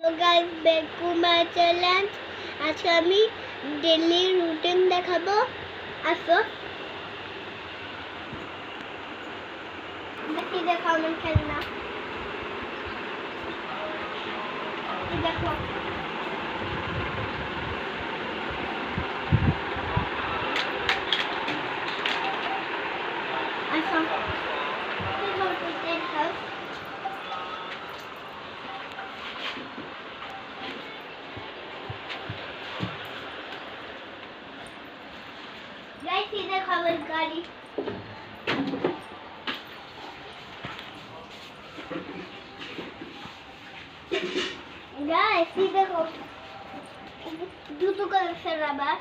So guys, back to my challenge. আজকে আমি daily routine দেখাবো। আসো দেখি দেখো আমার খেলনা। দেখো আসো দেখো गाइस ये देखो हमारी गाड़ी गाइस ये देखो जूतों का कलेक्शन रहा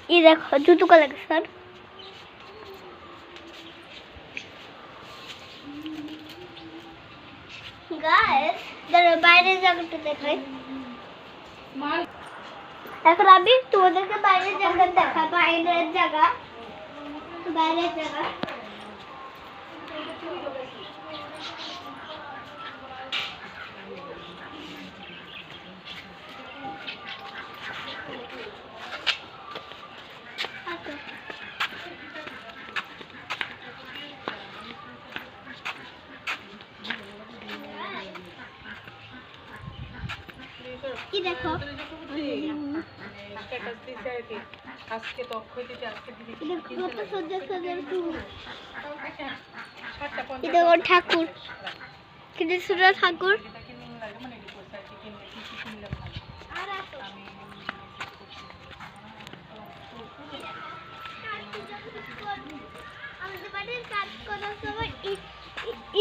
ये देखो जूतों का कलेक्शन गाइस जरा বাইরে জায়গাটা দেখাই এখন আমি তোমাদেরকে বাইরের জায়গা দেখা বাইরের জায়গা কি দেখো আজকে তখন দিতে আজকে দিদি কত সজ্জা সজ্জার ফুল এটা ওর ঠাকুর কিন্তু সুরা ঠাকুর আমাদের বাড়ির কাজ করার সময়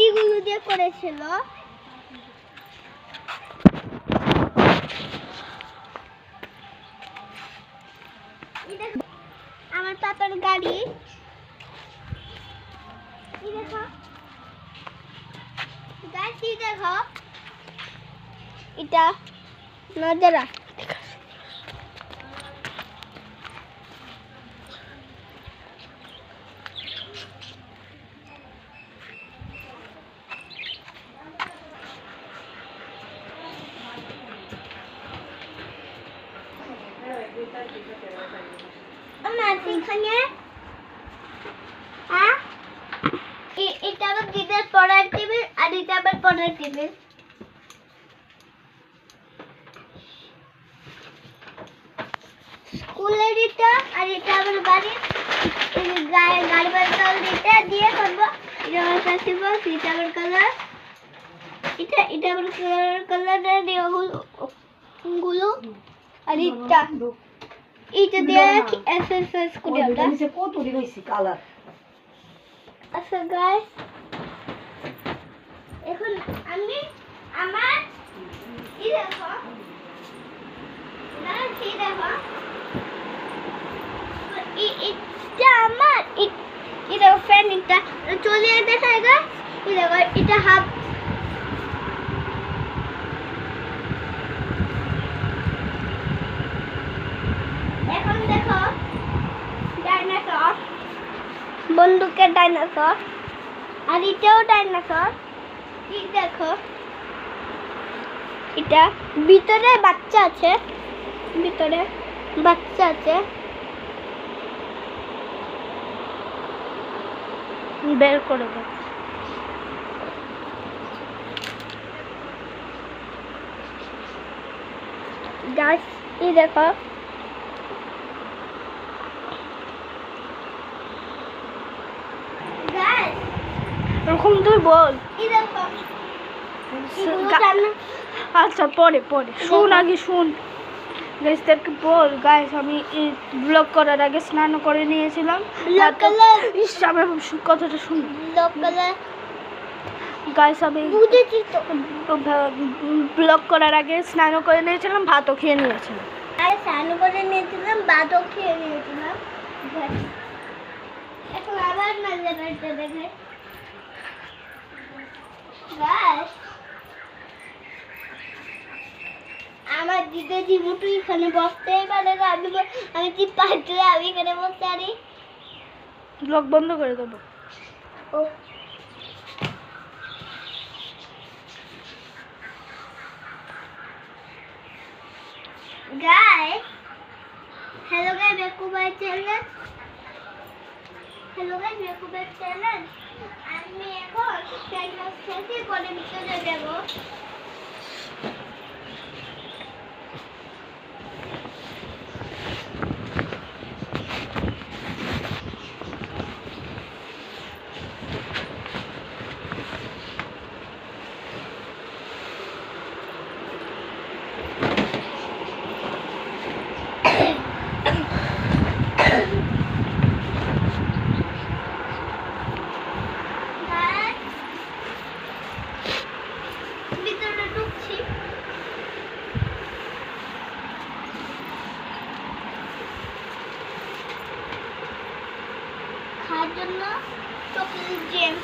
এইগুলো দিয়ে করেছিল আমার পাপার গাড়ি দেখো গাড়ি দেখো এটা নজরা এখানে এটা আমার দিদার পড়ার টেবিল আর এটা আমার পড়ার টেবিল স্কুলের এটা আর এটা আমার বাড়ির গাড়ি বাতাল দিতে দিয়ে করবো এটা আমার কাছে বক্স এটা আমার কালার এটা আমার কালার দিয়ে গুলো আর এটা দিয়ে এক্সারসাইজ করি আমরা নিচে কত দিয়েছি কালার আচ্ছা গাইস এখন আমি আমার এই দেখো না এই দেখো এটা আমার এই দেখো ফ্যান এটা চলে দেখায় গা এই দেখো এটা হাফ এখন দেখো ডাইনোসর বন্দুকের ডাইনোসর আর এটাও ডাইনোসর ঠিক দেখো এটা ভিতরে বাচ্চা আছে বের করে দেব গাইস এই দেখো এরকম তুই বল আচ্ছা পরে শুন আগে শুন গাইসদেরকে বল গাইস আমি ব্লগ করার আগে স্নান করে নিয়েছিলাম আমার কথাটা শুন গাইস আমি ব্লগ করার আগে স্নান করে নিয়েছিলাম ভাতও খেয়ে নিয়েছিলাম এখন আবার নজরটা দেখে আমার দিদা জিমুটু এখানে বসতেই পারে না আমি কি পারলে আমি এখানে বসতে পারি ব্লগ বন্ধ করে দেবো ও Guys, hello guys, welcome to my channel. Hello guys, welcome to my channel. আমি এখন ক্যানভাস থেকে করে ভিতরে দেব। ভিতরে ঢুকছি। খাওয়ার জন্য চকলেট জ্যাম।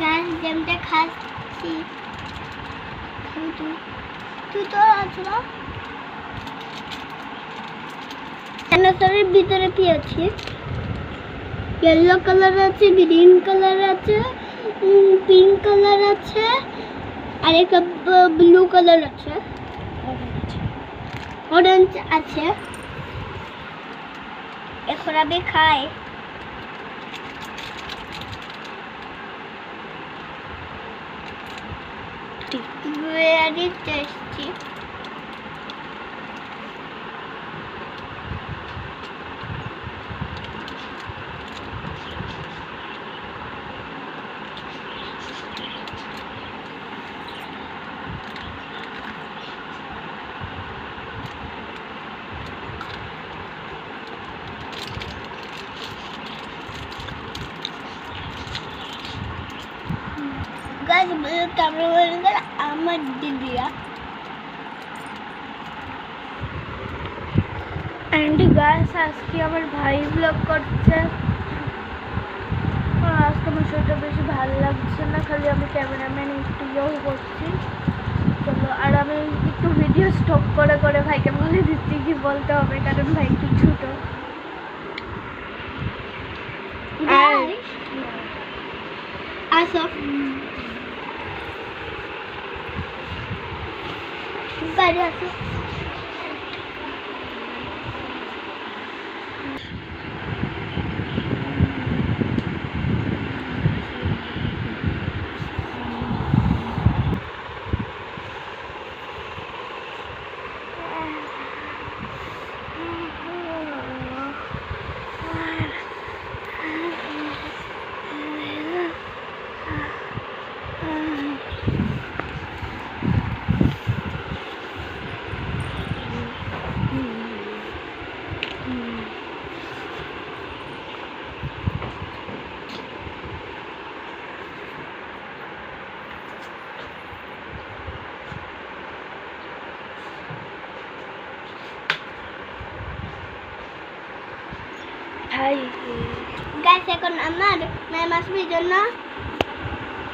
গাছ জ্যামটা খাচ্ছি। তুই তো আছো না? ডাইনোসরের ভিতরে কি আছে? येलो কালার আছে, গ্রিন কালার আছে, পিঙ্ক কালার আছে, আর একটা ব্লু কালার আছে, অরেঞ্জ আছে। এখন আমি খাই। Very tasty. Guys, camera আমার দিদিরা एंड गाइस আজকে আমার ভাই ব্লগ করছে। আজকে আমার শরীরটা বেশি ভালো লাগছে না, খালি আমি ক্যামেরাম্যান একটু ইয়েও করছি। চলো, আর আমি একটু ভিডিও স্টপ করে করে ভাইকে বলে দিচ্ছি কি বলতে হবে, কারণ ভাই একটু ছোটো। আসো গাড়ি আসো। ভাই গাইস এখন আমার ম্যাম আসবে জন্য